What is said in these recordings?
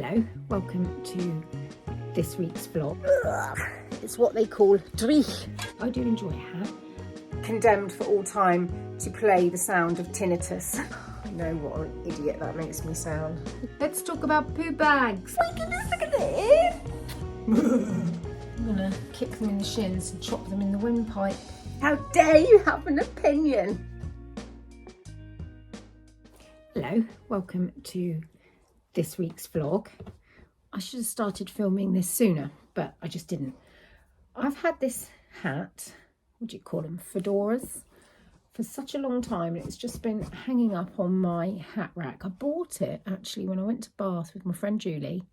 Hello, welcome to this week's vlog. It's what they call drich. I do enjoy a hat. Condemned for all time to play the sound of tinnitus. I know what an idiot that makes me sound. Let's talk about poo bags. Oh my goodness, look at this. I'm gonna kick them in the shins and chop them in the windpipe. How dare you have an opinion? Hello, welcome to this week's vlog. I should have started filming this sooner, but I just didn't. I've had this hat, what do you call them, fedoras, for such a long time. It's just been hanging up on my hat rack. I bought it actually when I went to Bath with my friend Julie,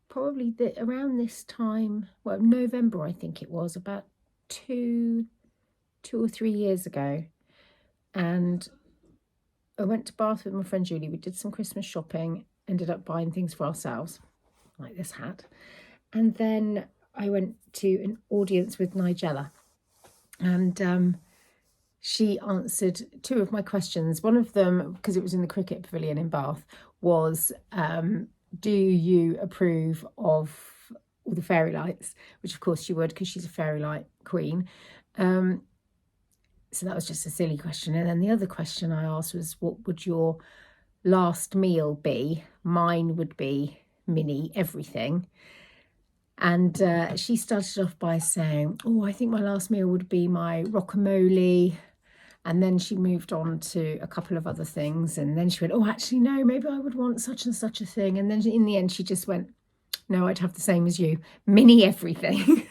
probably around this time, well, November I think it was, about two or 3 years ago. And I went to Bath with my friend Julie. We did some Christmas shopping, ended up buying things for ourselves, like this hat. And then I went to an audience with Nigella, and she answered two of my questions. One of them, because it was in the cricket pavilion in Bath, was, do you approve of all the fairy lights? Which of course she would, because she's a fairy light queen. So that was just a silly question. And then the other question I asked was, what would your last meal be? Mine would be mini everything. And she started off by saying, oh, I think my last meal would be my rockamole. And then she moved on to a couple of other things. And then she went, oh, actually, no, maybe I would want such and such a thing. And then in the end, she just went, no, I'd have the same as you, mini everything.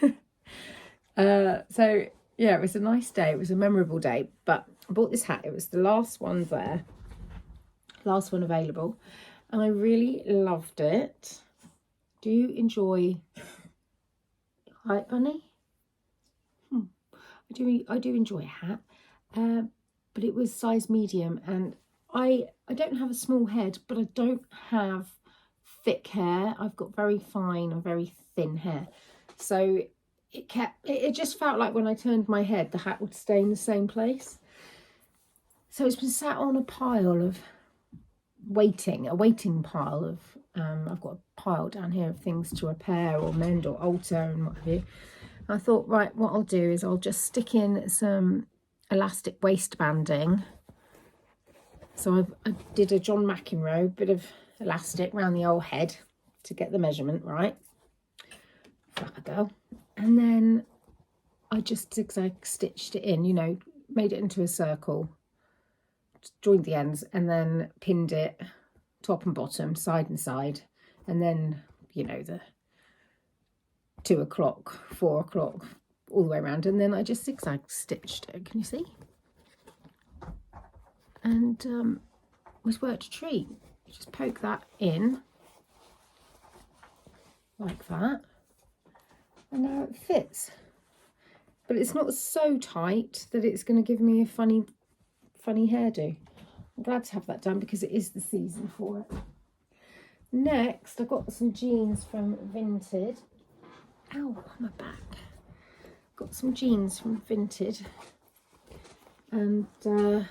So yeah, it was a nice day. It was a memorable day. But I bought this hat. It was the last one there, last one available. And I really loved it. Do you enjoy... Hi, Bunny? I do enjoy a hat. But it was size medium. And I don't have a small head, but I don't have thick hair. I've got very fine and very thin hair. So it just felt like when I turned my head, the hat would stay in the same place. So it's been sat on a pile of a waiting pile of, I've got a pile down here of things to repair or mend or alter and what have you. And I thought, right, what I'll do is I'll just stick in some elastic waistbanding. So I did a John McEnroe, bit of elastic around the old head to get the measurement right. Flapper girl. And then I just zigzag stitched it in, you know, made it into a circle, joined the ends, and then pinned it top and bottom, side and side. And then, you know, the 2 o'clock, 4 o'clock, all the way around. And then I just zigzag stitched it, can you see? And was worked a treat. Just poke that in like that. And now it fits, but it's not so tight that it's going to give me a funny hairdo. I'm glad to have that done because it is the season for it. Next, I got some jeans from Vinted. Ow, my back. Got some jeans from Vinted, and where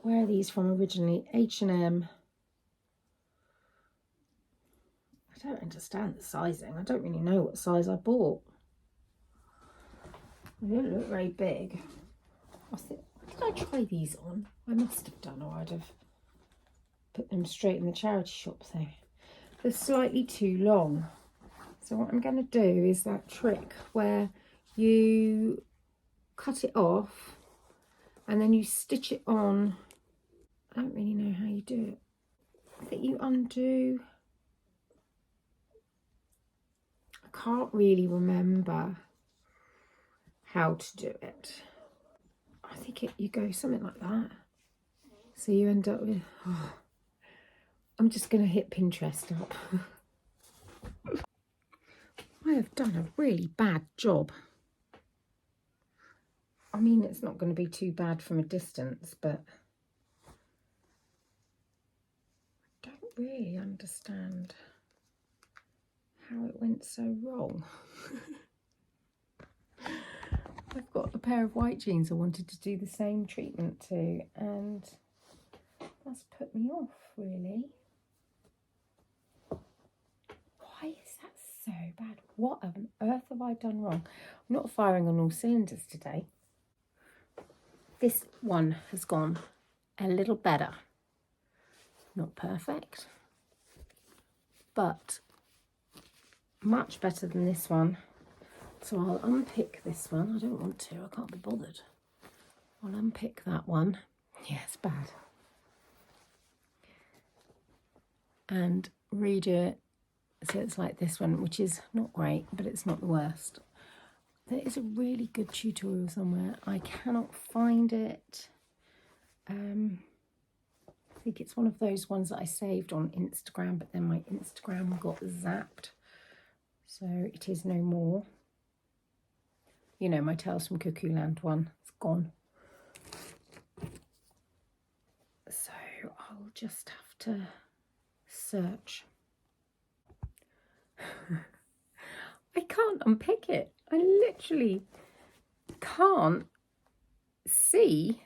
are these from originally? H&M. I don't understand the sizing. I don't really know what size I bought. They don't look very big. Did I try these on? I must have done, or I'd have put them straight in the charity shop thing. They're slightly too long. So what I'm going to do is that trick where you cut it off and then you stitch it on. I don't really know how you do it. I think you undo... I can't really remember how to do it. I think you go something like that. So you end up with... Oh, I'm just going to hit Pinterest up. I have done a really bad job. I mean, it's not going to be too bad from a distance, but I don't really understand how it went so wrong. I've got a pair of white jeans I wanted to do the same treatment to, and That's put me off, really. Why is that so bad? What on earth have I done wrong? I'm not firing on all cylinders today. This one has gone a little better. Not perfect, but much better than this one. So I'll unpick this one. I don't want to, I can't be bothered. I'll unpick that one. Yeah, it's bad. And redo it so it's like this one, which is not great, but it's not the worst. There is a really good tutorial somewhere. I cannot find it. I think it's one of those ones that I saved on Instagram, but then my Instagram got zapped. So it is no more. You know, my Tales from Cuckoo Land one, it's gone. So I'll just have to search. I can't unpick it. I literally can't see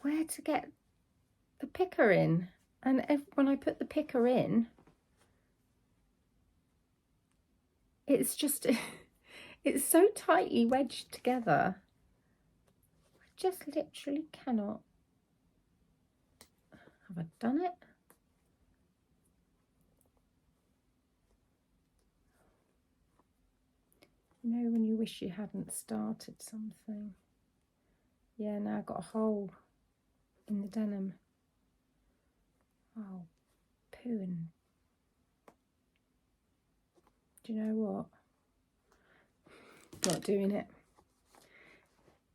where to get the picker in. And when I put the picker in, it's just, it's so tightly wedged together. I just literally cannot. Have I done it? You know when you wish you hadn't started something. Yeah, now I've got a hole in the denim. Oh, pooing. Do you know what? Not doing it.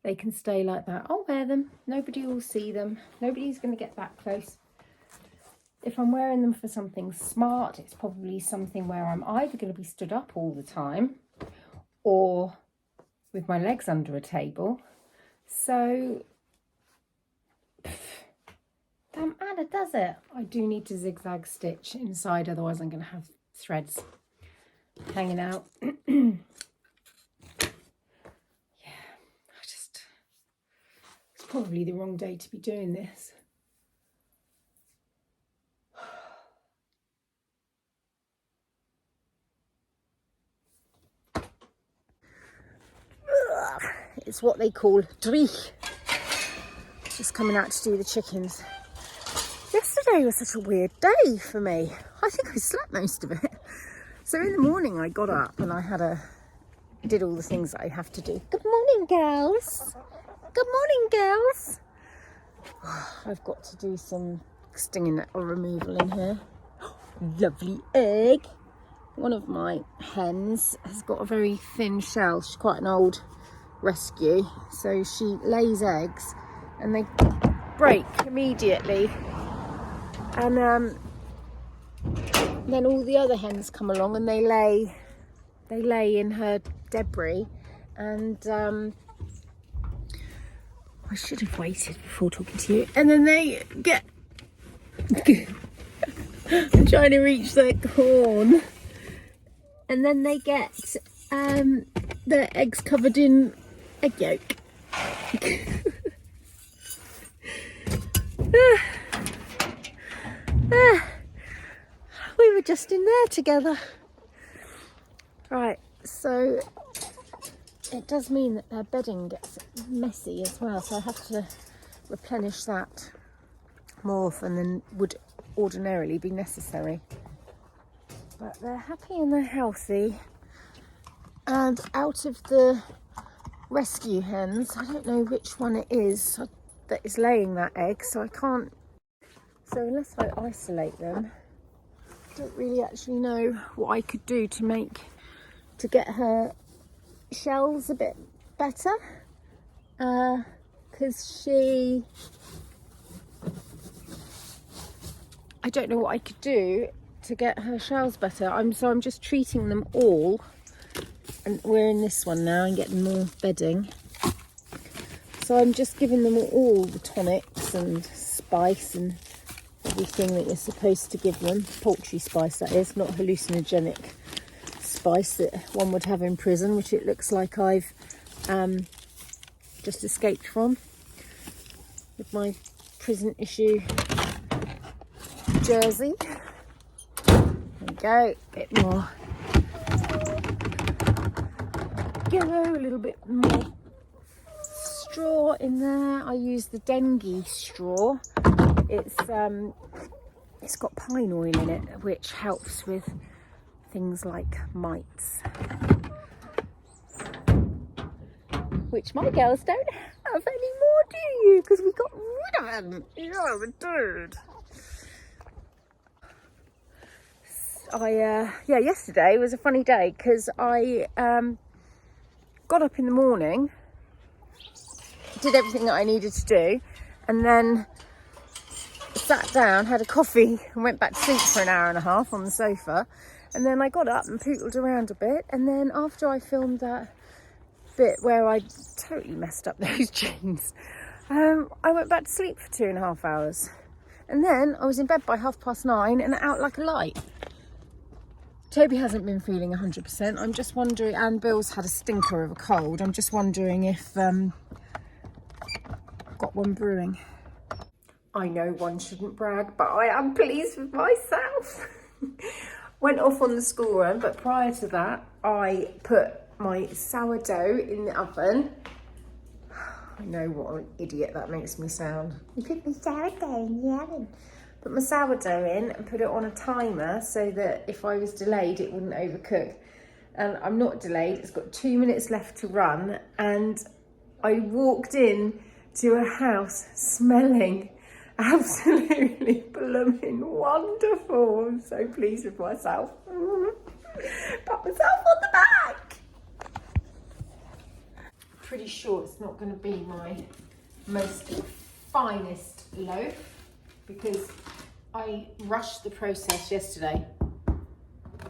They can stay like that. I'll wear them. Nobody will see them. Nobody's going to get that close. If I'm wearing them for something smart, it's probably something where I'm either going to be stood up all the time or with my legs under a table. So, don't matter, does it? I do need to zigzag stitch inside, otherwise I'm going to have threads hanging out. It's probably the wrong day to be doing this. It's what they call drich. Just coming out to do the chickens. Yesterday was such a weird day for me. I think I slept most of it. So in the morning I got up and I did all the things that I have to do. Good morning, girls. Good morning, girls. I've got to do some stinging nettle removal in here. Lovely egg. One of my hens has got a very thin shell. She's quite an old rescue, so she lays eggs and they break immediately, and then all the other hens come along and they lay in her debris, and I should have waited before talking to you, and then they get I'm trying to reach their corn, and then they get their eggs covered in egg yolk. We were just in there together. Right, so it does mean that their bedding gets messy as well, so I have to replenish that more often than would ordinarily be necessary. But they're happy and they're healthy, and out of the rescue hens, I don't know which one it is that is laying that egg, so I can't, so unless I isolate them, I don't really actually know what I could do to get her shells a bit better, because I don't know what I could do to get her shells better. I'm just treating them all, and we're in this one now and getting more bedding, so I'm just giving them all the tonics and spice and everything that you're supposed to give them. Poultry spice, that is, not hallucinogenic spice that one would have in prison, which it looks like I've just escaped from with my prison issue jersey. There we go, bit more. Go, a little bit more straw in there. I use the dengue straw. It's got pine oil in it, which helps with things like mites, which my girls don't have anymore, do you? Because we got rid of them. Yeah, we did. Yesterday was a funny day because I got up in the morning, did everything that I needed to do, and then sat down, had a coffee, and went back to sleep for an hour and a half on the sofa. And then I got up and pootled around a bit, and then after I filmed that bit where I totally messed up those jeans, I went back to sleep for 2.5 hours. And then I was in bed by 9:30 and out like a light. Toby hasn't been feeling 100%. I'm just wondering, and Bill's had a stinker of a cold. I'm just wondering if got one brewing. I know one shouldn't brag, but I am pleased with myself. Went off on the school run, but prior to that, I put my sourdough in the oven. I know what an idiot that makes me sound. You put my sourdough in the oven. Put my sourdough in and put it on a timer so that if I was delayed, it wouldn't overcook. And I'm not delayed, it's got 2 minutes left to run. And I walked in to a house smelling absolutely blooming wonderful. I'm so pleased with myself. Pat myself on the back. Pretty sure it's not going to be my most finest loaf because I rushed the process yesterday.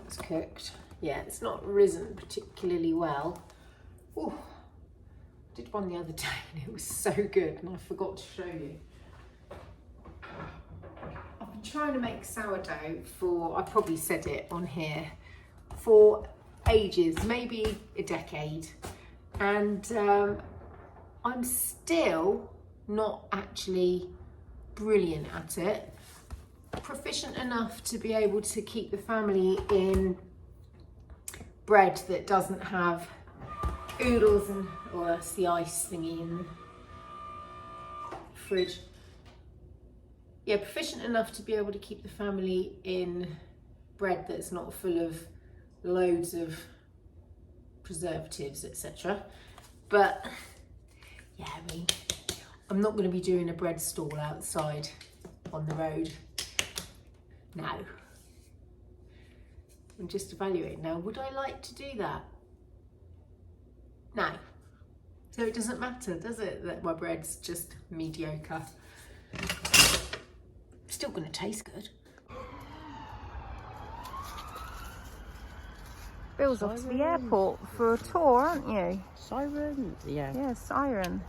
It's cooked. Yeah, it's not risen particularly well. Ooh, did one the other day and it was so good and I forgot to show you. I've been trying to make sourdough for, I probably said it on here, for ages, maybe a decade. And I'm still not actually brilliant at it. Proficient enough to be able to keep the family in bread that doesn't have oodles and, or that's the ice thingy in the fridge. Yeah, proficient enough to be able to keep the family in bread that's not full of loads of preservatives, etc. But yeah, I mean, I'm not going to be doing a bread stall outside on the road. No. I'm just evaluating now. Would I like to do that? No. So it doesn't matter, does it, that my bread's just mediocre? Still going to taste good. Bill's off to the airport for a tour, aren't you? Siren? Yeah. Yeah, Siren.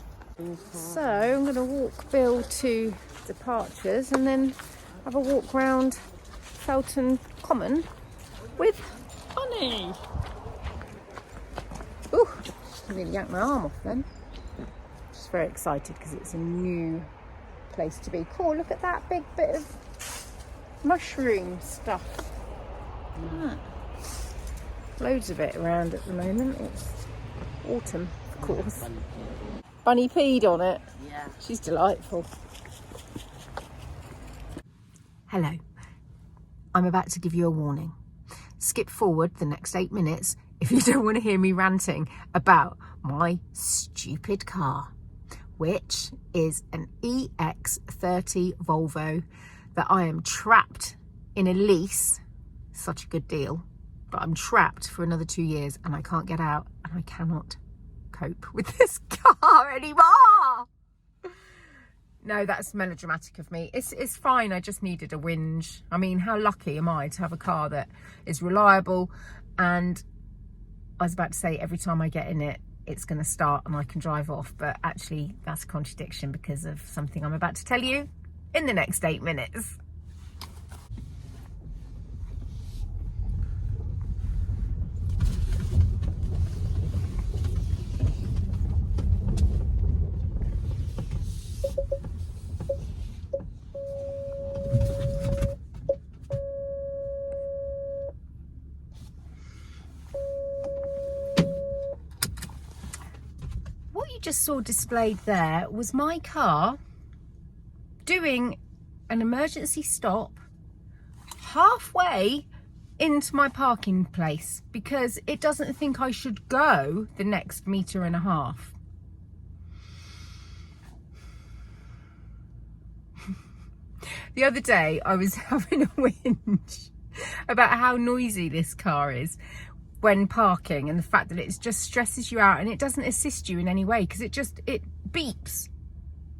So I'm going to walk Bill to Departures and then have a walk round Felton Common with Honey. Ooh, I nearly yanked my arm off then. Just very excited because it's a new place to be. Cool, look at that big bit of mushroom stuff. Ah. Loads of it around at the moment. It's autumn, of course. Bunny peed on it. Yeah. She's delightful. Hello. I'm about to give you a warning. Skip forward the next 8 minutes if you don't want to hear me ranting about my stupid car, which is an EX30 Volvo that I am trapped in a lease. Such a good deal. But I'm trapped for another 2 years and I can't get out and I cannot cope with this car anymore. No, that's melodramatic of me. It's fine. I just needed a whinge. I mean, how lucky am I to have a car that is reliable? And I was about to say every time I get in it, it's going to start and I can drive off. But actually, that's a contradiction because of something I'm about to tell you in the next 8 minutes. just saw displayed there was my car doing an emergency stop halfway into my parking place because it doesn't think I should go the next 1.5 meters. The other day I was having a whinge about how noisy this car is when parking, and the fact that it just stresses you out and it doesn't assist you in any way because it beeps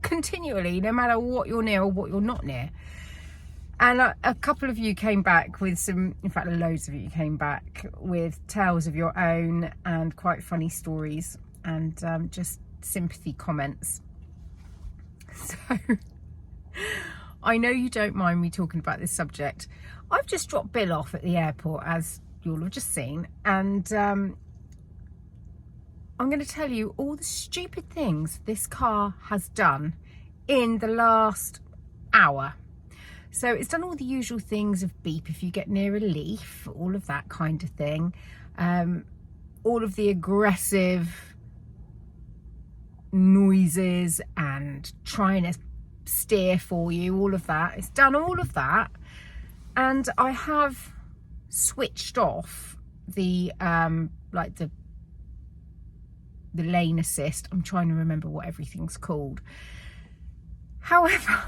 continually no matter what you're near or what you're not near. And a couple of you came back with some, in fact loads of you came back with tales of your own and quite funny stories and just sympathy comments. So I know you don't mind me talking about this subject. I've just dropped Bill off at the airport, as you'll have just seen, and I'm going to tell you all the stupid things this car has done in the last hour. So it's done all the usual things of beep if you get near a leaf, all of that kind of thing, all of the aggressive noises and trying to steer for you, all of that. It's done all of that, and I have switched off the like the lane assist. I'm trying to remember what everything's called. However,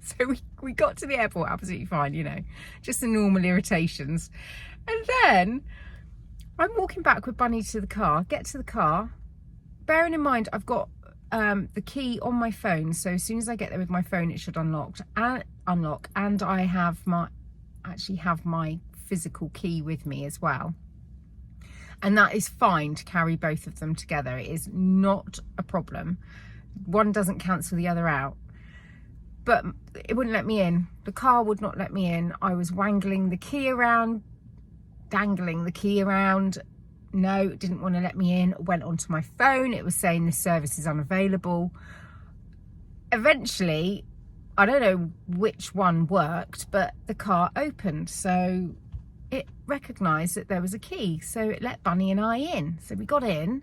so we got to the airport absolutely fine, you know, just the normal irritations. And then I'm walking back with Bunny to the car, get to the car, bearing in mind I've got the key on my phone, so as soon as I get there with my phone it should unlock, and I have actually have my physical key with me as well, and that is fine to carry both of them together. It is not a problem. One doesn't cancel the other out, but it wouldn't let me in. The car would not let me in. I was wangling the key around, dangling the key around. No, it didn't want to let me in. Went onto my phone. It was saying this service is unavailable. Eventually, I don't know which one worked, but the car opened. So it recognised that there was a key. So it let Bunny and I in. So we got in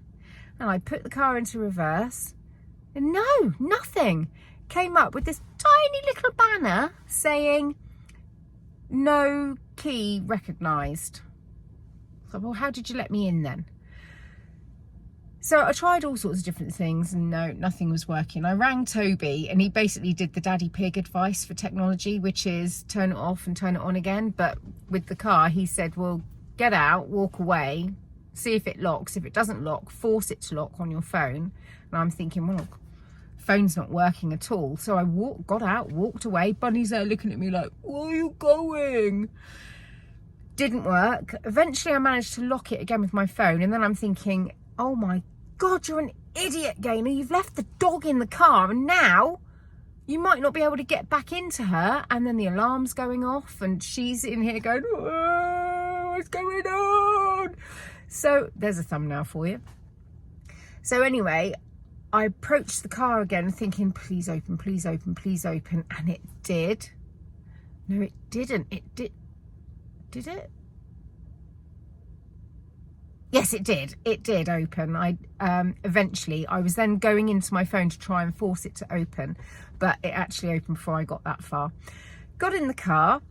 and I put the car into reverse. And no, nothing. Came up with this tiny little banner saying, no key recognised. So, well, how did you let me in then? So I tried all sorts of different things and no, nothing was working. I rang Toby and he basically did the daddy pig advice for technology, which is turn it off and turn it on again. But with the car, he said, well, get out, walk away, see if it locks. If it doesn't lock, force it to lock on your phone. And I'm thinking, well, phone's not working at all. So I got out, walked away. Bunny's there looking at me like, where are you going? Didn't work. Eventually I managed to lock it again with my phone, and then I'm thinking, oh my God, you're an idiot, Gayna. You've left the dog in the car and now you might not be able to get back into her. And then the alarm's going off and she's in here going, oh, what's going on? So there's a thumbnail for you. So anyway, I approached the car again thinking, please open, please open, please open. And it did. No, it didn't. It did. Did it? Yes, it did. It did open. Eventually, I was then going into my phone to try and force it to open, but it actually opened before I got that far. Got in the car,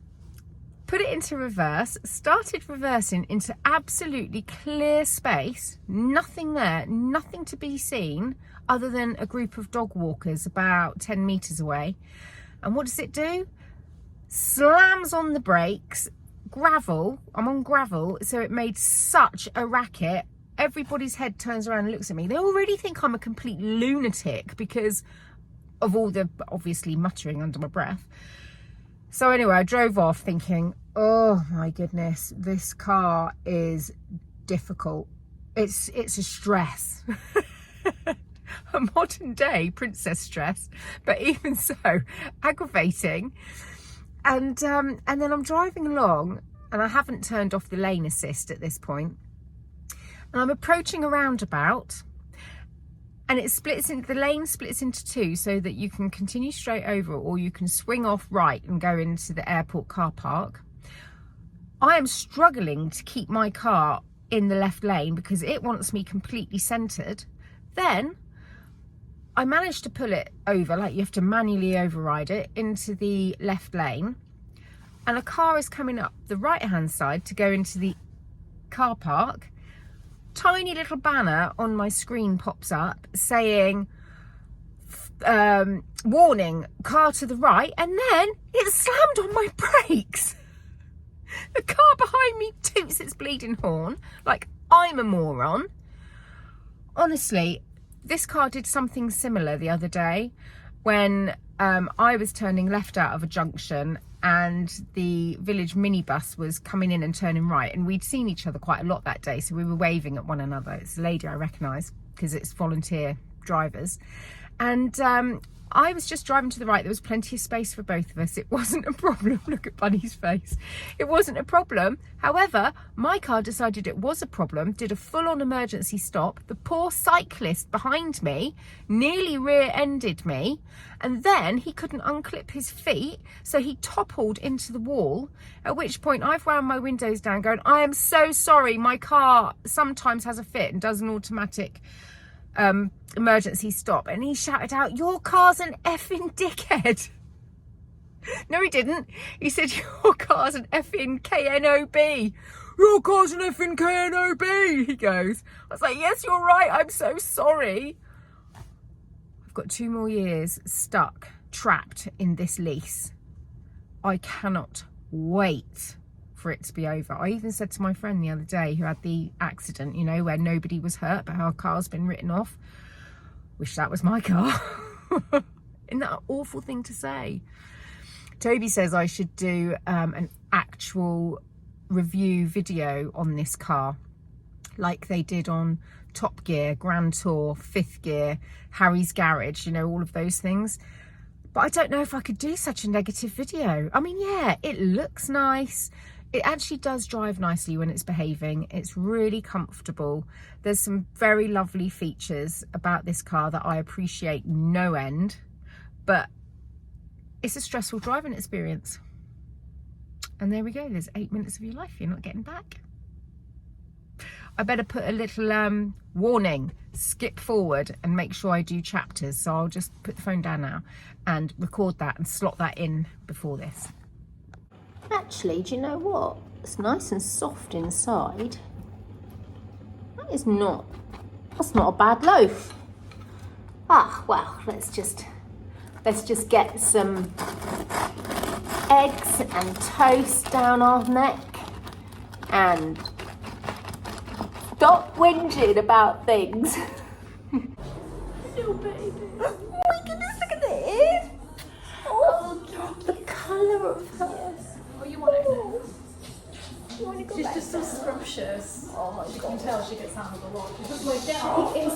put it into reverse, started reversing into absolutely clear space, nothing there, nothing to be seen other than a group of dog walkers about 10 meters away. And what does it do? Slams on the brakes. Gravel, I'm on gravel, so it made such a racket. Everybody's head turns around and looks at me. They already think I'm a complete lunatic because of all the obviously muttering under my breath. So anyway, I drove off thinking, oh my goodness, this car is difficult. It's a stress. A modern day princess stress, but even so, aggravating. And then I'm driving along and I haven't turned off the lane assist at this point. And I'm approaching a roundabout and the lane splits into two so that you can continue straight over or you can swing off right and go into the airport car park. I am struggling to keep my car in the left lane because it wants me completely centred. Then I managed to pull it over, like you have to manually override it, into the left lane. And a car is coming up the right-hand side to go into the car park. Tiny little banner on my screen pops up saying, warning, car to the right, and then it slammed on my brakes. The car behind me toots its bleeding horn like I'm a moron. Honestly, this car did something similar the other day when I was turning left out of a junction and the village minibus was coming in and turning right, and we'd seen each other quite a lot that day, so we were waving at one another. It's a lady I recognise because it's volunteer drivers, and I was just driving to the right. There was plenty of space for both of us. It wasn't a problem. Look at Bunny's face. It wasn't a problem. However, my car decided it was a problem, did a full-on emergency stop. The poor cyclist behind me nearly rear-ended me, and then he couldn't unclip his feet, so he toppled into the wall, at which point I've wound my windows down going, I am so sorry, my car sometimes has a fit and does an automatic emergency stop. And he shouted out, your car's an effing dickhead. No, he didn't. He said, your car's an effing KNOB. Your car's an effing KNOB, he goes. I was like, yes, you're right, I'm so sorry. I've got 2 more years stuck, trapped in this lease. I cannot wait for it to be over. I even said to my friend the other day who had the accident, you know, where nobody was hurt but her car's been written off, wish that was my car. Isn't that an awful thing to say? Toby says I should do an actual review video on this car, like they did on Top Gear, Grand Tour, Fifth Gear, Harry's Garage, you know, all of those things. But I don't know if I could do such a negative video. I mean, yeah, it looks nice. It actually does drive nicely when it's behaving. It's really comfortable. There's some very lovely features about this car that I appreciate no end, but it's a stressful driving experience. And there we go, there's 8 minutes of your life you're not getting back. I better put a little warning, skip forward and make sure I do chapters. So I'll just put the phone down now and record that and slot that in before this. Actually, do you know what? It's nice and soft inside. That's not a bad loaf. Ah, well, let's just get some eggs and toast down our neck and stop whinging about things. Little baby. Oh my goodness, look at this. Oh, the colour of her. Yes. Oh, you want it now? You want to go She's back just so there? scrumptious. Oh my You god. can tell she gets out of the lot. She doesn't like get off. She is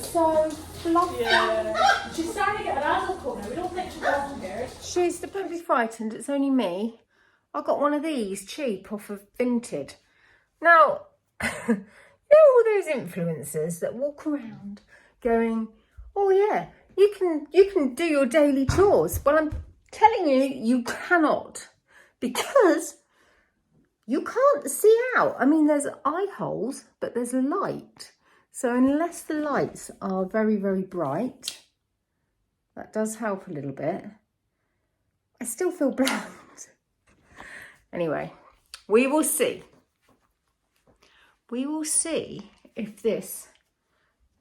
so fluffy. Yeah. She's starting to get an adult coat now. We don't think she's often here. She's, don't be frightened, it's only me. I got one of these cheap off of Vinted. Now, you know all those influencers that walk around going, oh yeah, you can do your daily chores. But I'm telling you, you cannot, because you can't see out. I mean, there's eye holes, but there's light. So unless the lights are very, very bright, that does help a little bit. I still feel blind. Anyway, we will see. We will see if this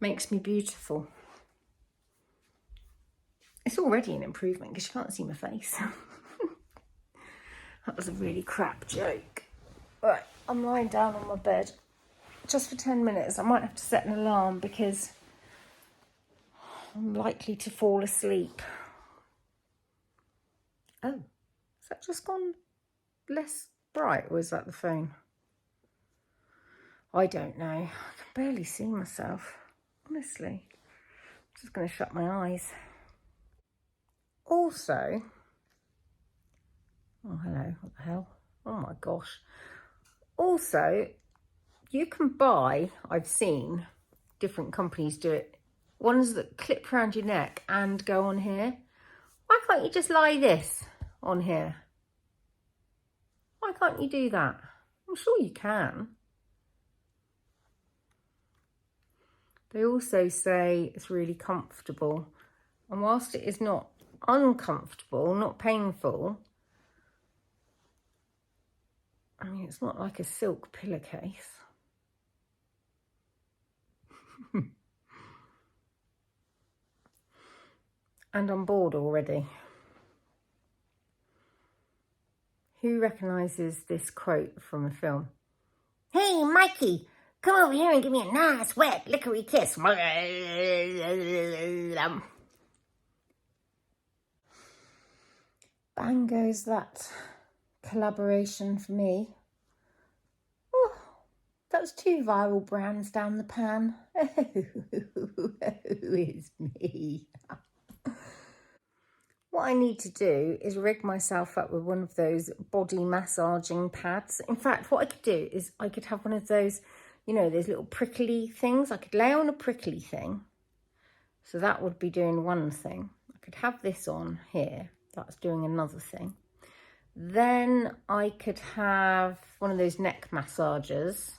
makes me beautiful. It's already an improvement because you can't see my face. That was a really crap joke. Right, I'm lying down on my bed just for 10 minutes. I might have to set an alarm because I'm likely to fall asleep. Oh, has that just gone less bright, or is that the phone? I don't know. I can barely see myself, honestly. I'm just going to shut my eyes. Also, oh hello, what the hell? Oh my gosh. Also, you can buy, I've seen different companies do it, ones that clip around your neck and go on here. Why can't you just lie this on here? Why can't you do that? I'm sure you can. They also say it's really comfortable And whilst it is not uncomfortable, not painful, I mean, it's not like a silk pillowcase. And I'm bored already. Who recognises this quote from a film? Hey, Mikey, come over here and give me a nice, wet, liquory kiss. Bang goes that collaboration for me. Oh, that was 2 viral brands down the pan. It's me. What I need to do is rig myself up with one of those body massaging pads. In fact, what I could do is I could have one of those, you know, those little prickly things. I could lay on a prickly thing. So that would be doing one thing. I could have this on here. That's doing another thing. Then I could have one of those neck massagers.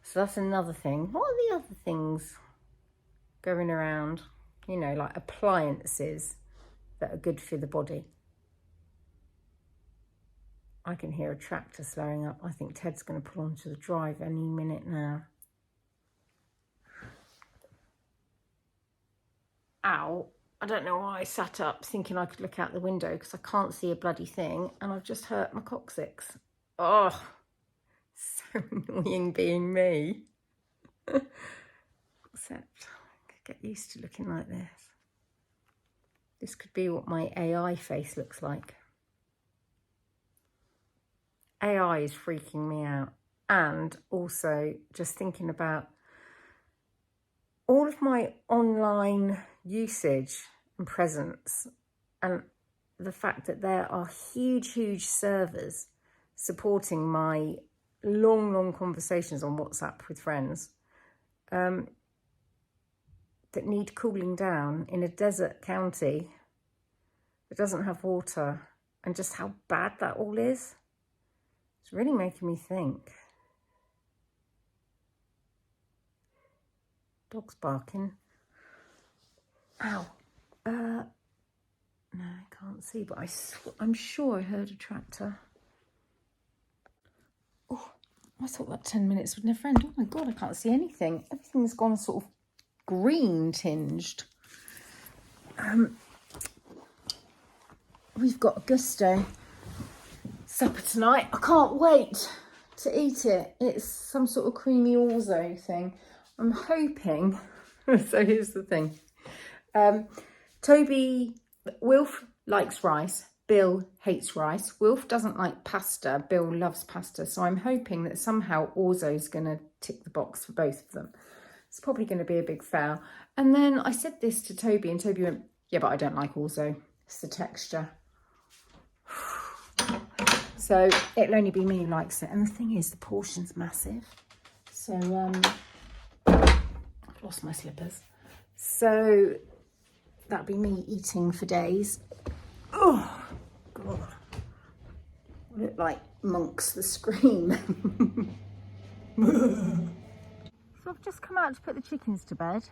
So that's another thing. What are the other things going around? You know, like appliances that are good for the body. I can hear a tractor slowing up. I think Ted's going to pull onto the drive any minute now. Ow. I don't know why I sat up thinking I could look out the window because I can't see a bloody thing and I've just hurt my coccyx. Oh, so annoying being me. Except I could get used to looking like this. This could be what my AI face looks like. AI is freaking me out. And also just thinking about all of my online usage and presence and the fact that there are huge, huge servers supporting my long conversations on WhatsApp with friends that need cooling down in a desert county that doesn't have water, and just how bad that all is. It's really making me think. Dog's barking. Ow. No, I can't see, but I'm sure I heard a tractor. Oh, I thought that 10 minutes would never end. Oh my God, I can't see anything. Everything's gone sort of green tinged. We've got a gusto supper tonight. I can't wait to eat it. It's some sort of creamy orzo thing. I'm hoping. So here's the thing. Wilf likes rice. Bill hates rice. Wilf doesn't like pasta. Bill loves pasta. So I'm hoping that somehow orzo's going to tick the box for both of them. It's probably going to be a big fail. And then I said this to Toby and Toby went, yeah, but I don't like orzo. It's the texture. So it'll only be me who likes it. And the thing is, the portion's massive. So I've lost my slippers. So that'll be me eating for days. Oh, God. I look like Monks the Scream. So I've just come out to put the chickens to bed.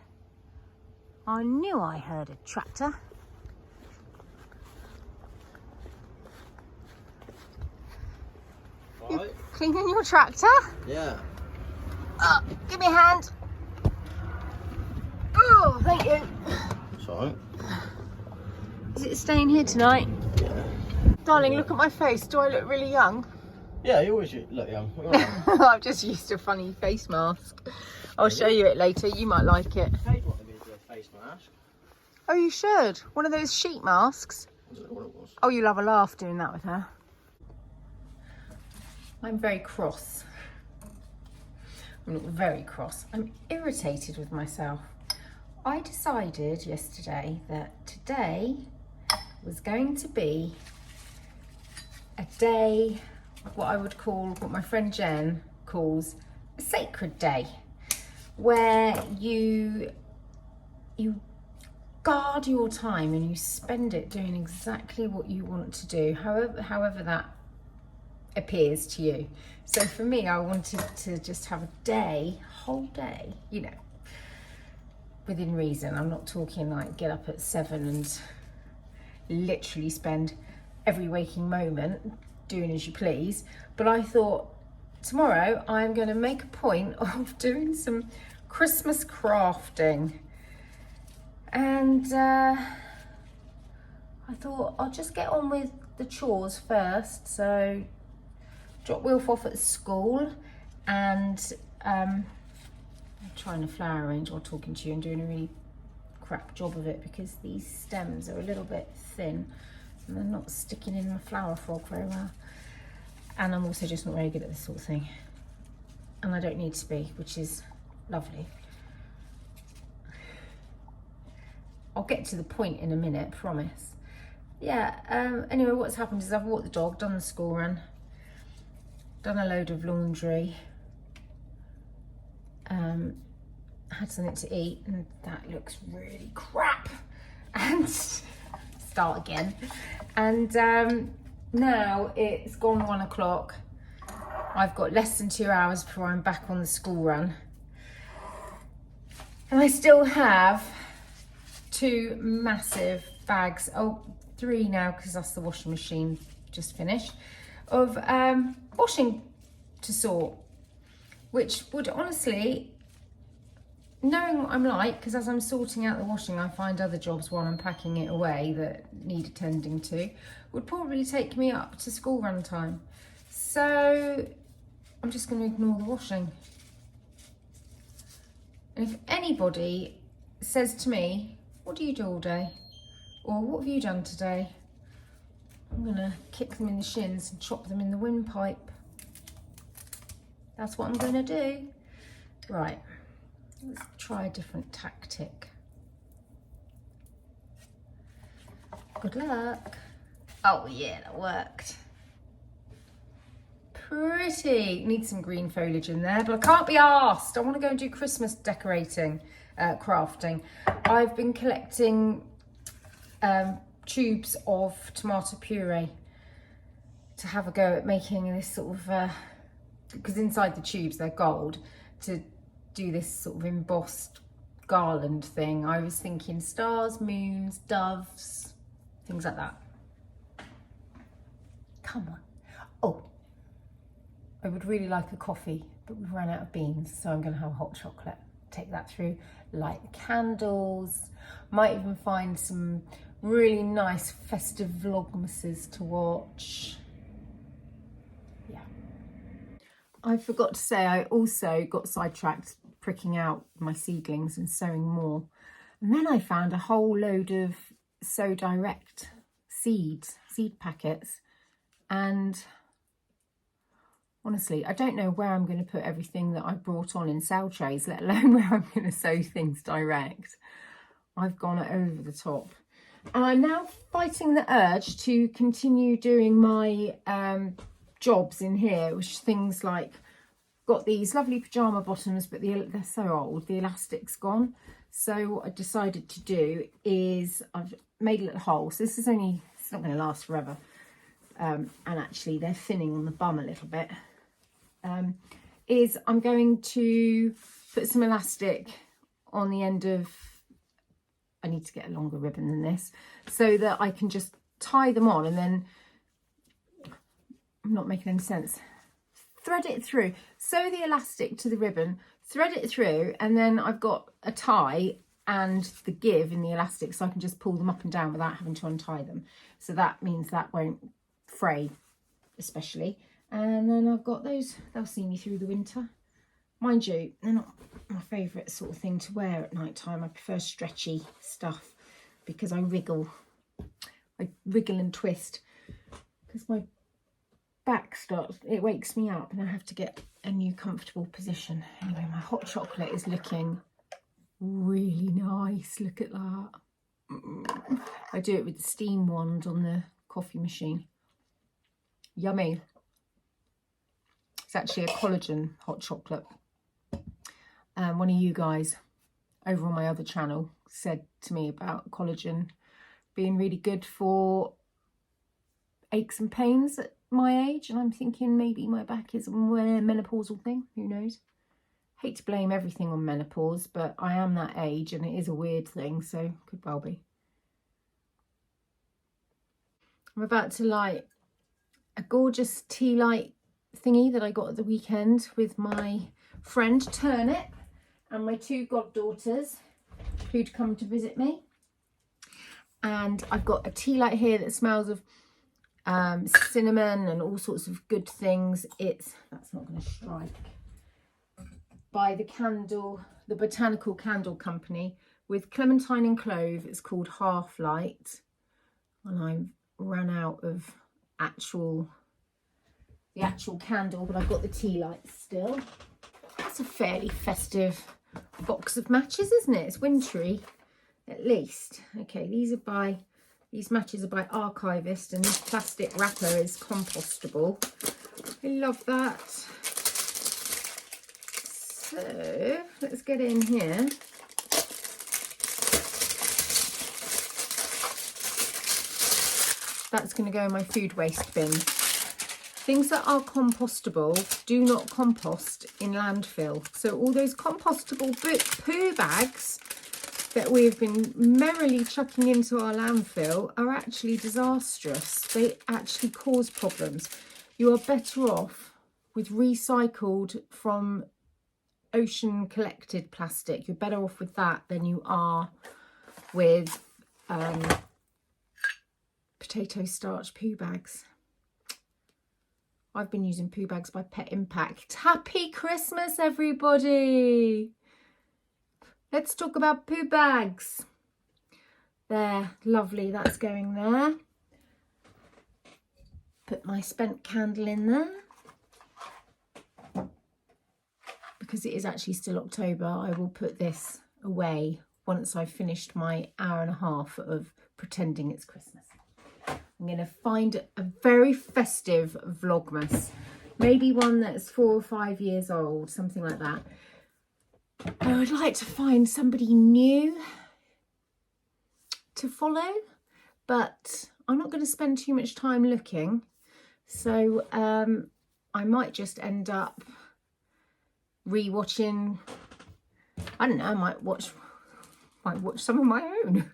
I knew I heard a tractor. You cleaning your tractor? Yeah. Oh, give me a hand. Oh, thank you. Sorry. Is it staying here tonight? Yeah. Darling, look at my face. Do I look really young? Yeah, you always look young. I've just used a funny face mask. I'll show you it later. You might like it. Kate wanted me to do a face mask. Oh, you should. One of those sheet masks. I don't know what it was. Oh, you'll have a laugh doing that with her. I'm very cross. I'm not very cross. I'm irritated with myself. I decided yesterday that today was going to be a day, what I would call, what my friend Jen calls a sacred day, where you guard your time and you spend it doing exactly what you want to do, however that appears to you. So for me, I wanted to just have a day, whole day, you know, within reason. I'm not talking like get up at 7 and literally spend every waking moment doing as you please. But I thought tomorrow I'm going to make a point of doing some Christmas crafting. And I thought I'll just get on with the chores first. So drop Wilf off at school, and I'm trying to flower arrange while talking to you and doing a really crap job of it because these stems are a little bit thin and they're not sticking in my flower frog very well. And I'm also just not very good at this sort of thing. And I don't need to be, which is lovely. I'll get to the point in a minute, promise. Yeah, anyway, what's happened is I've walked the dog, done the school run, done a load of laundry, had something to eat, and that looks really crap. And start again. And now it's gone 1 o'clock. I've got less than 2 hours before I'm back on the school run. And I still have 2 massive bags, 3 now because that's the washing machine just finished, of washing to sort, which would honestly, knowing what I'm like, because as I'm sorting out the washing I find other jobs while I'm packing it away that need attending to, would probably take me up to school run time. So I'm just going to ignore the washing. And if anybody says to me, what do you do all day? Or what have you done today? I'm going to kick them in the shins and chop them in the windpipe. That's what I'm going to do. Right, let's try a different tactic. Good luck. Oh yeah, that worked. Pretty. Need some green foliage in there, but I can't be arsed. I want to go and do Christmas decorating, crafting. I've been collecting tubes of tomato puree to have a go at making this sort of, because inside the tubes they're gold, to do this sort of embossed garland thing. I was thinking stars, moons, doves, things like that. Come on. Oh, I would really like a coffee, but we've run out of beans, so I'm going to have hot chocolate. Take that through, light the candles, might even find some really nice festive vlogmases to watch. Yeah. I forgot to say I also got sidetracked pricking out my seedlings and sowing more. And then I found a whole load of Sow Direct seed packets. And honestly, I don't know where I'm going to put everything that I brought on in sow trays, let alone where I'm going to sow things direct. I've gone over the top. And I'm now fighting the urge to continue doing my jobs in here, which things like, got these lovely pyjama bottoms, but they're so old, the elastic's gone. So what I decided to do is I've made a little hole. So this is only, it's not going to last forever. And actually they're thinning on the bum a little bit. Is I'm going to put some elastic on the end of, I need to get a longer ribbon than this, so that I can just tie them on, and then, I'm not making any sense, thread it through, sew the elastic to the ribbon, thread it through, and then I've got a tie and the give in the elastic, so I can just pull them up and down without having to untie them. So that means that won't fray especially. And then I've got those, they'll see me through the winter. Mind you, they're not my favourite sort of thing to wear at night time. I prefer stretchy stuff because I wriggle and twist because my back starts, it wakes me up and I have to get a new comfortable position. Anyway, my hot chocolate is looking really nice. Look at that. I do it with the steam wand on the coffee machine. Yummy. It's actually a collagen hot chocolate. One of you guys over on my other channel said to me about collagen being really good for aches and pains at my age, and I'm thinking maybe my back is a menopausal thing, who knows. Hate to blame everything on menopause, but I am that age and it is a weird thing, so could well be. I'm about to light a gorgeous tea light thingy that I got at the weekend with my friend Turnip and my 2 goddaughters who'd come to visit me. And I've got a tea light here that smells of cinnamon and all sorts of good things. That's not going to strike. By the Botanical Candle Company with clementine and clove. It's called Half Light. And I ran out of the actual candle, but I've got the tea light still. That's a fairly festive box of matches, isn't it? It's wintry, at least. Okay, these matches are by Archivist, and this plastic wrapper is compostable. I love that. So let's get in here. That's going to go in my food waste bin. Things that are compostable do not compost in landfill. So all those compostable poo bags that we've been merrily chucking into our landfill are actually disastrous. They actually cause problems. You are better off with recycled from ocean collected plastic. You're better off with that than you are with potato starch poo bags. I've been using poo bags by Pet Impact. Happy Christmas, everybody! Let's talk about poo bags. There, lovely, that's going there. Put my spent candle in there. Because it is actually still October, I will put this away once I've finished my hour-and-a-half of pretending it's Christmas. I'm going to find a very festive Vlogmas. Maybe one that's 4 or 5 years old, something like that. I would like to find somebody new to follow, but I'm not going to spend too much time looking. So I might just end up re-watching, I don't know, I might watch some of my own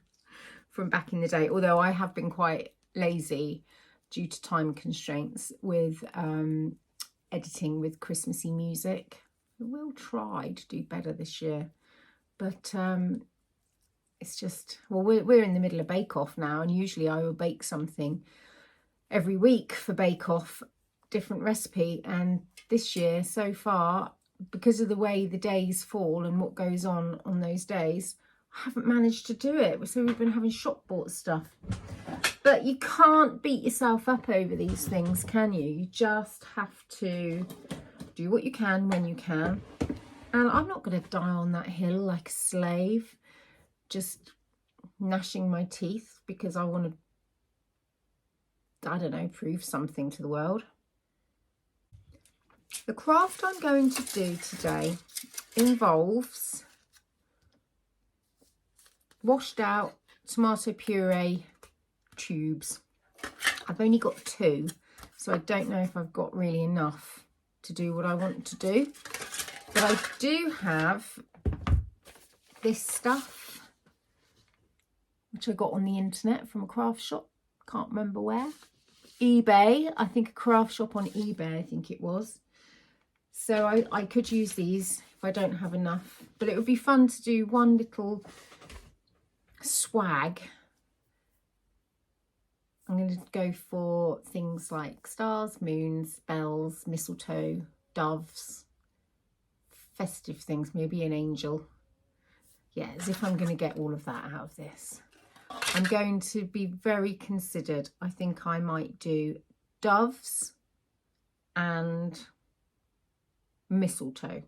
from back in the day, although I have been quite lazy due to time constraints with editing with Christmassy music. I will try to do better this year, but it's just, well, we're in the middle of Bake Off now, and usually I will bake something every week for Bake Off, different recipe, and this year so far, because of the way the days fall and what goes on those days, I haven't managed to do it. So we've been having shop bought stuff. But you can't beat yourself up over these things, can you? You just have to do what you can when you can. And I'm not going to die on that hill like a slave, just gnashing my teeth because I want to, I don't know, prove something to the world. The craft I'm going to do today involves washed out tomato puree tubes. I've only got 2, so I don't know if I've got really enough to do what I want to do, but I do have this stuff which I got on the internet from a craft shop, can't remember where, eBay, I think a craft shop on eBay, I think it was. So I could use these if I don't have enough, but it would be fun to do one little swag. I'm going to go for things like stars, moons, bells, mistletoe, doves, festive things, maybe an angel. Yeah, as if I'm going to get all of that out of this. I'm going to be very considered. I think I might do doves and mistletoe.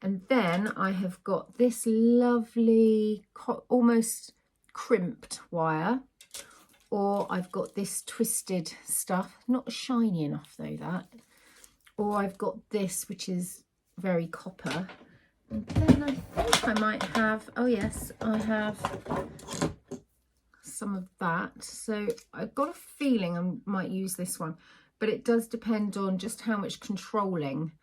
And then I have got this lovely, almost crimped wire, or I've got this twisted stuff, not shiny enough though, that, or I've got this which is very copper, and then I think I might have, oh yes, I have some of that, so I've got a feeling I might use this one, but it does depend on just how much controlling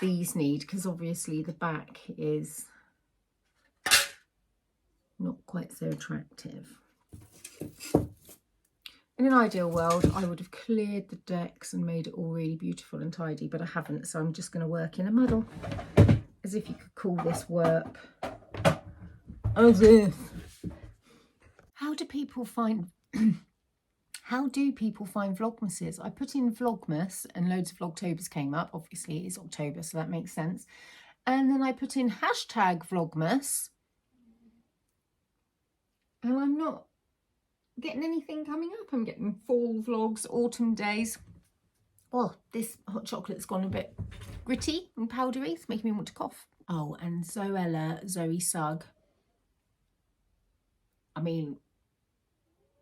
these need, because obviously the back is not quite so attractive. In an ideal world, I would have cleared the decks and made it all really beautiful and tidy, but I haven't, so I'm just going to work in a muddle, as if you could call this work. As if. How do people find Vlogmases? I put in Vlogmas and loads of Vlogtobers came up. Obviously it's October, so that makes sense. And then I put in hashtag Vlogmas, and I'm not getting anything coming up. I'm getting fall vlogs, autumn days. Oh, this hot chocolate's gone a bit gritty and powdery. It's making me want to cough. Oh, and Zoe Sugg. I mean,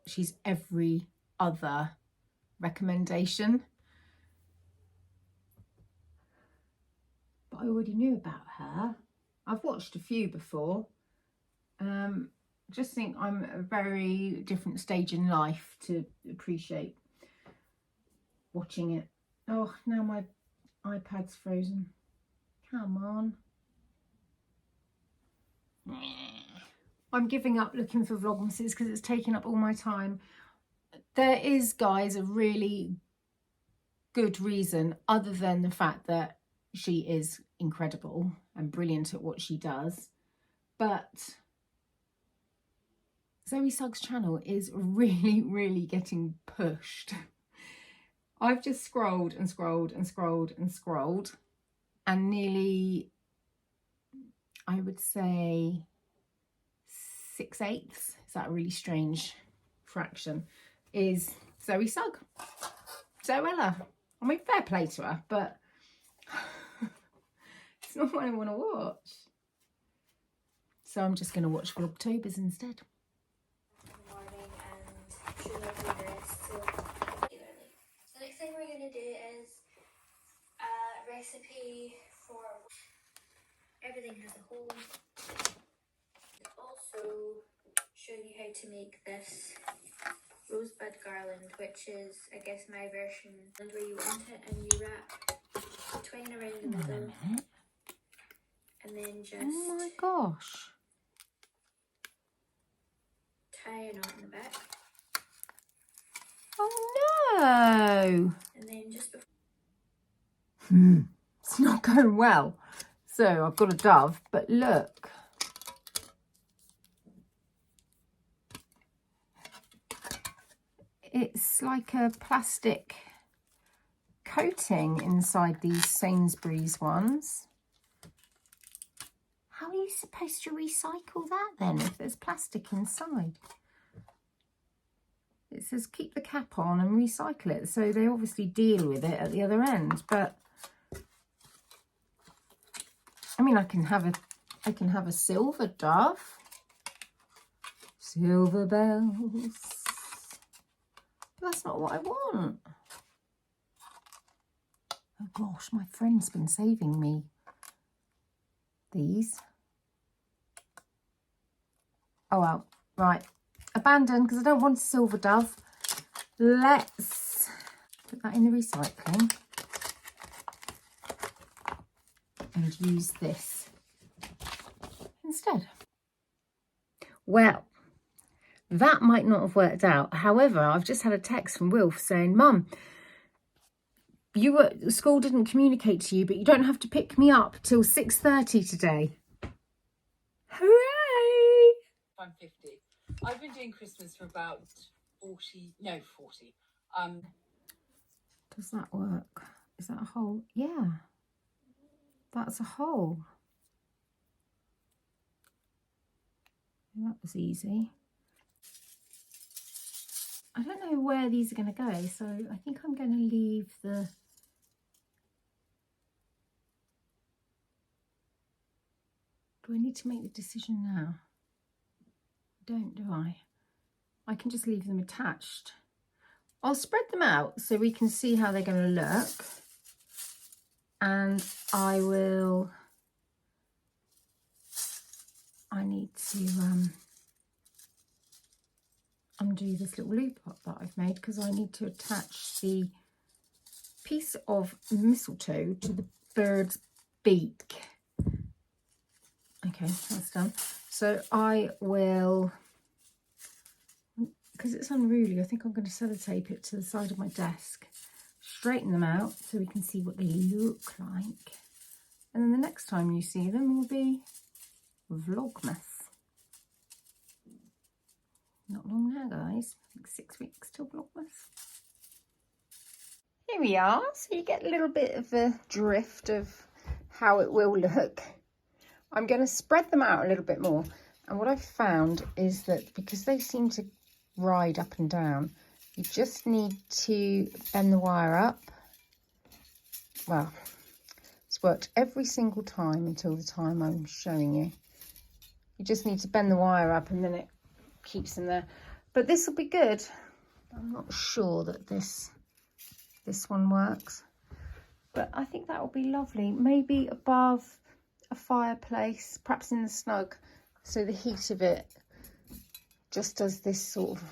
she's every other recommendation. But I already knew about her. I've watched a few before. Just think I'm at a very different stage in life to appreciate watching it. Oh, now my iPad's frozen. Come on. I'm giving up looking for Vlogmases because it's taking up all my time. There is, guys, a really good reason, other than the fact that she is incredible and brilliant at what she does. But Zoe Sugg's channel is really, really getting pushed. I've just scrolled and scrolled and scrolled and scrolled, and nearly, I would say, 6/8, is that a really strange fraction, is Zoe Sugg. Zoella. I mean, fair play to her, but it's not what I want to watch. So I'm just going to watch Vlogtobers instead. Morning and should have been rest so regularly. So the next thing we're going to do is a recipe for everything has a hole. Also show you how to make this rosebud garland, which is, I guess, my version, and where you want it and you wrap twine around the middle and then just Oh my gosh. tie a knot in the back. Oh no. And then just before It's not going well. So I've got a dove, but look. It's like a plastic coating inside these Sainsbury's ones. How are you supposed to recycle that then if there's plastic inside? It says keep the cap on and recycle it. So they obviously deal with it at the other end. But I mean, I can have a silver dove. Silver bells. That's not what I want. Oh gosh, my friend's been saving me these. Oh well, right. Abandoned because I don't want a silver dove. Let's put that in the recycling and use this instead. Well, that might not have worked out. However, I've just had a text from Wilf saying, Mum, school didn't communicate to you, but you don't have to pick me up till 6:30 today. Hooray! I'm 50. I've been doing Christmas for about 40. Does that work? Is that a hole? Yeah, that's a hole. That was easy. I don't know where these are going to go, so I think I'm going to leave the... Do I need to make the decision now? Don't, do I? I can just leave them attached. I'll spread them out so we can see how they're going to look. And I need to undo this little loop up that I've made because I need to attach the piece of mistletoe to the bird's beak. Okay, that's done. So I will, because it's unruly, I think I'm going to sellotape it to the side of my desk, straighten them out so we can see what they look like. And then the next time you see them will be Vlogmas. Not long now, guys. I think 6 weeks till Vlogmas. Here we are. So you get a little bit of a drift of how it will look. I'm going to spread them out a little bit more. And what I've found is that because they seem to ride up and down, you just need to bend the wire up. Well, it's worked every single time until the time I'm showing you. You just need to bend the wire up and then it keeps them there. But this will be good. I'm not sure that this one works, but I think that will be lovely. Maybe above a fireplace, perhaps in the snug, so the heat of it just does this sort of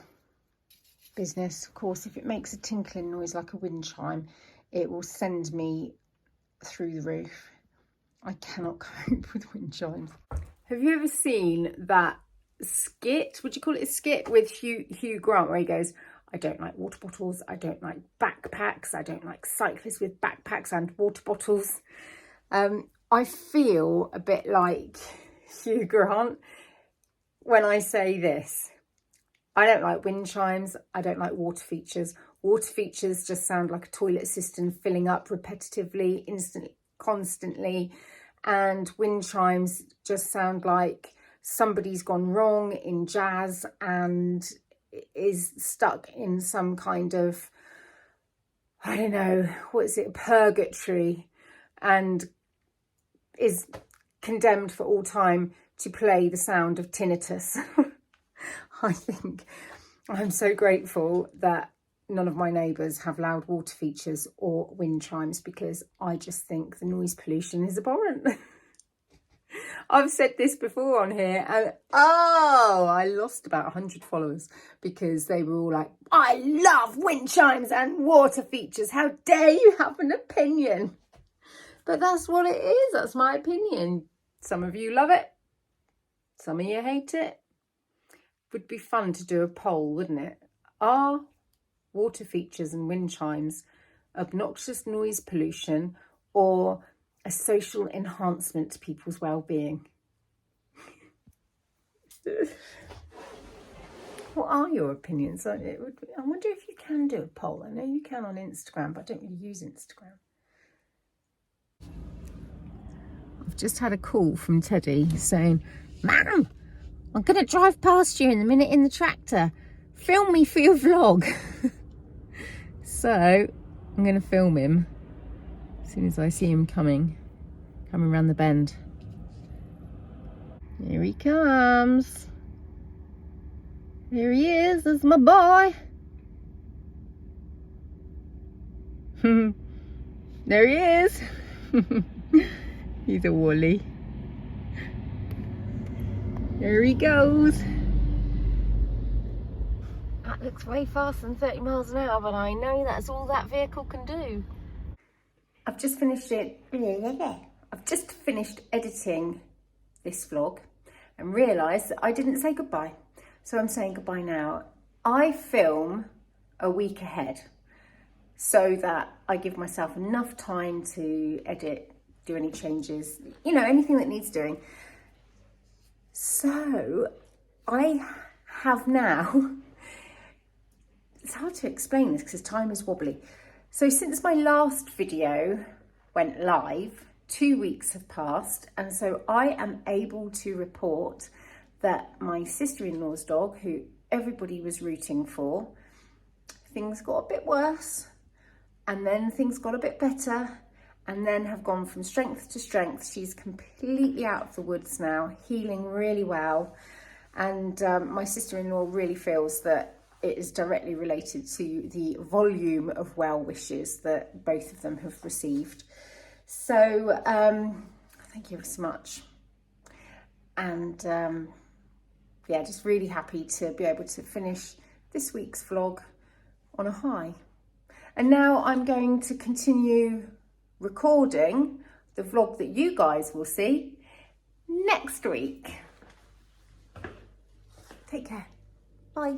business. Of course, if it makes a tinkling noise like a wind chime, it will send me through the roof. I cannot cope with wind chimes. Have you ever seen that skit? Would you call it a skit with Hugh Grant, where he goes, I don't like water bottles, I don't like backpacks, I don't like cyclists with backpacks and water bottles. I feel a bit like Hugh Grant when I say this. I don't like wind chimes, I don't like water features. Water features just sound like a toilet cistern filling up repetitively, instantly, constantly. And wind chimes just sound like somebody's gone wrong in jazz and is stuck in some kind of, I don't know, what is it, purgatory, and is condemned for all time to play the sound of tinnitus. I think I'm so grateful that none of my neighbours have loud water features or wind chimes, because I just think the noise pollution is abhorrent. I've said this before on here, and I lost about 100 followers because they were all like, I love wind chimes and water features. How dare you have an opinion? But that's what it is. That's my opinion. Some of you love it. Some of you hate it. Would be fun to do a poll, wouldn't it? Are water features and wind chimes obnoxious noise pollution or a social enhancement to people's well-being? What are your opinions? I wonder if you can do a poll. I know you can on Instagram, but I don't really use Instagram. I've just had a call from Teddy saying, Mum, I'm going to drive past you in a minute in the tractor. Film me for your vlog. So I'm going to film him as soon as I see him coming around the bend. Here he comes. Here he is. There's my boy. There he is. He's a woolly. There he goes. That looks way faster than 30 miles an hour, but I know that's all that vehicle can do. I've just finished it. I've just finished editing this vlog and realised that I didn't say goodbye. So I'm saying goodbye now. I film a week ahead so that I give myself enough time to edit, do any changes, you know, anything that needs doing. So I have now, it's hard to explain this because time is wobbly. So since my last video went live, 2 weeks have passed, and so I am able to report that my sister-in-law's dog, who everybody was rooting for, things got a bit worse, and then things got a bit better, and then have gone from strength to strength. She's completely out of the woods now, healing really well, and my sister-in-law really feels that it is directly related to the volume of well wishes that both of them have received. So thank you so much, and yeah, just really happy to be able to finish this week's vlog on a high. And now I'm going to continue recording the vlog that you guys will see next week. Take care. Bye.